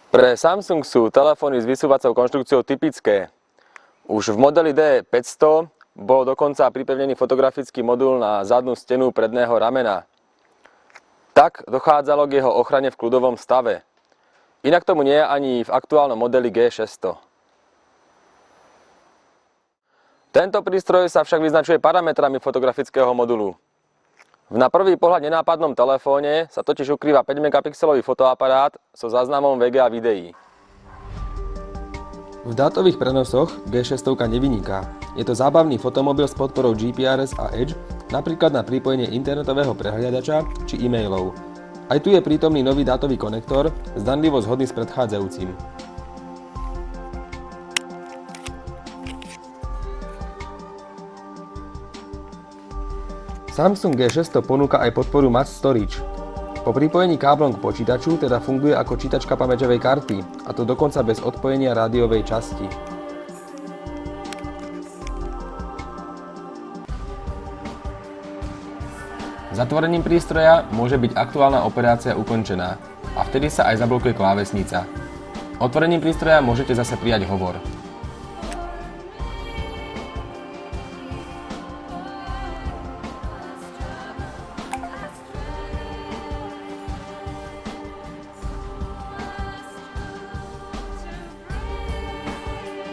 Pre Samsung sú telefóny s vysúvacou konštrukciou typické. Už v modeli D500 bol dokonca pripevnený fotografický modul na zadnú stenu predného ramena. Tak dochádzalo k jeho ochrane v kľudovom stave. Inak tomu nie je ani v aktuálnom modeli G600. Tento prístroj sa však vyznačuje parametrami fotografického modulu. Na prvý pohľad nenápadnom telefóne sa totiž ukrýva 5 megapixelový fotoaparát so záznamom VGA videí. V dátových prenosoch G600 nevyniká. Je to zábavný fotomobil s podporou GPRS a Edge, napríklad na pripojenie internetového prehliadača či e-mailov. Aj tu je prítomný nový dátový konektor, zdanlivo zhodný s predchádzajúcim. Samsung G600 ponúka aj podporu Mass Storage. Po pripojení káblom k počítaču teda funguje ako čítačka pamäťovej karty, a to dokonca bez odpojenia rádiovej časti. Zatvorením prístroja môže byť aktuálna operácia ukončená a vtedy sa aj zablokuje klávesnica. Otvorením prístroja môžete zase prijať hovor.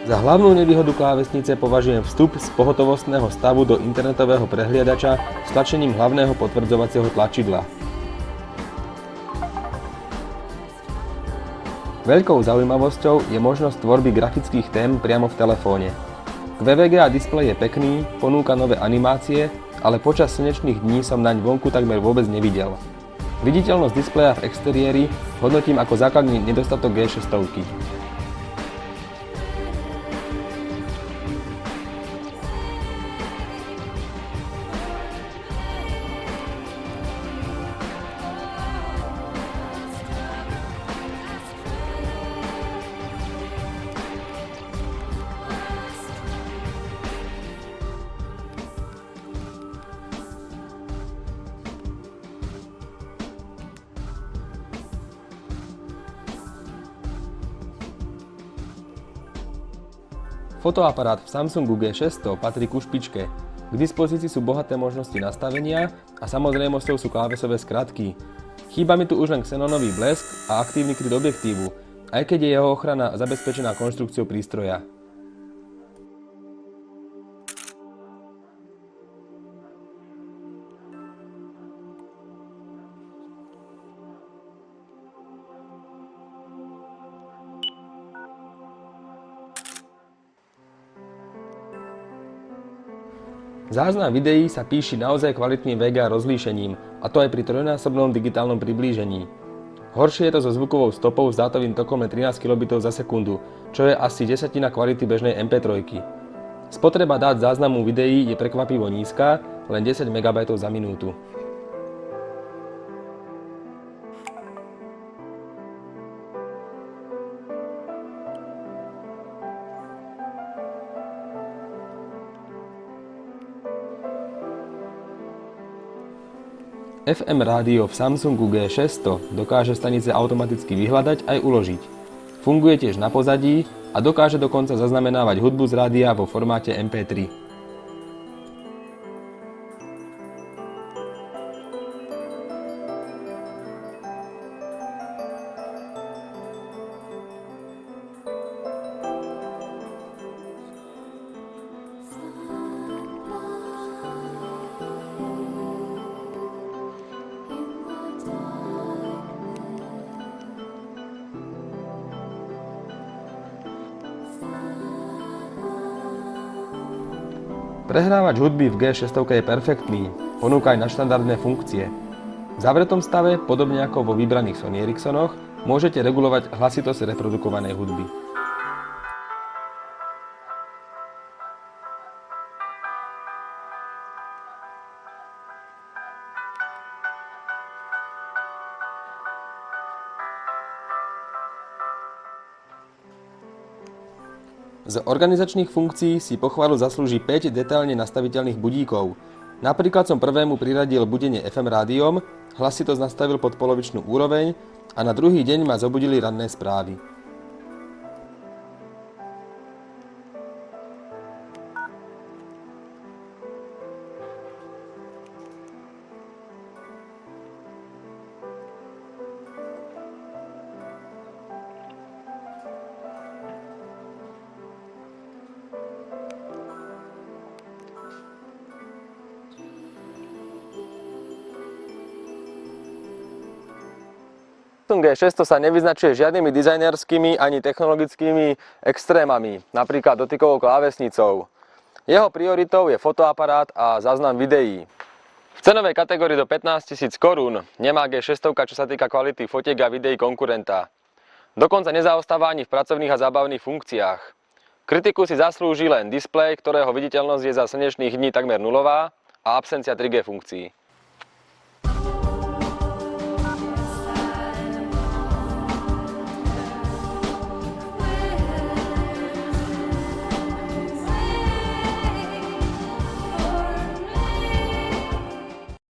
Za hlavnú nevýhodu klávesnice považujem vstup z pohotovostného stavu do internetového prehliadača s tlačením hlavného potvrdzovacieho tlačidla. Veľkou zaujímavosťou je možnosť tvorby grafických tém priamo v telefóne. VGA displej je pekný, ponúka nové animácie, ale počas slnečných dní som naň vonku takmer vôbec nevidel. Viditeľnosť displeja v exteriéri hodnotím ako základný nedostatok G600. Fotoaparát v Samsungu G600 patrí ku špičke. K dispozícii sú bohaté možnosti nastavenia a samozrejmosťou sú klávesové skratky. Chýba mi tu už len xenonový blesk a aktívny kryt objektívu, aj keď je jeho ochrana zabezpečená konštrukciou prístroja. Záznam videí sa píši naozaj kvalitným VGA rozlíšením, a to aj pri trojnásobnom digitálnom priblížení. Horšie je to so zvukovou stopou s dátovým tokom len 13 kb za sekundu, čo je asi desatina kvality bežnej MP3. Spotreba dát záznamu videí je prekvapivo nízka, len 10 MB za minútu. FM rádio v Samsungu G600 dokáže stanice automaticky vyhľadať aj uložiť. Funguje tiež na pozadí a dokáže dokonca zaznamenávať hudbu z rádia vo formáte MP3. Prehrávač hudby v G600 je perfektný, ponúka aj nadštandardné funkcie. V zavretom stave, podobne ako vo vybraných Sony Ericssonoch, môžete regulovať hlasitosť reprodukovanej hudby. Z organizačných funkcií si pochvalu zaslúži 5 detailne nastaviteľných budíkov. Napríklad som prvému priradil budenie FM rádiom, hlasitosť nastavil pod polovičnú úroveň a na druhý deň ma zobudili ranné správy. G600 sa nevyznačuje žiadnymi dizajnerskými ani technologickými extrémami, napríklad dotykovou klávesnicou. Jeho prioritou je fotoaparát a záznam videí. V cenovej kategórii do 15 000 korún nemá G600, čo sa týka kvality fotiek a videí konkurenta. Dokonca nezaostáva ani v pracovných a zábavných funkciách. Kritiku si zaslúži len displej, ktorého viditeľnosť je za slnečných dní takmer nulová a absencia 3G funkcií.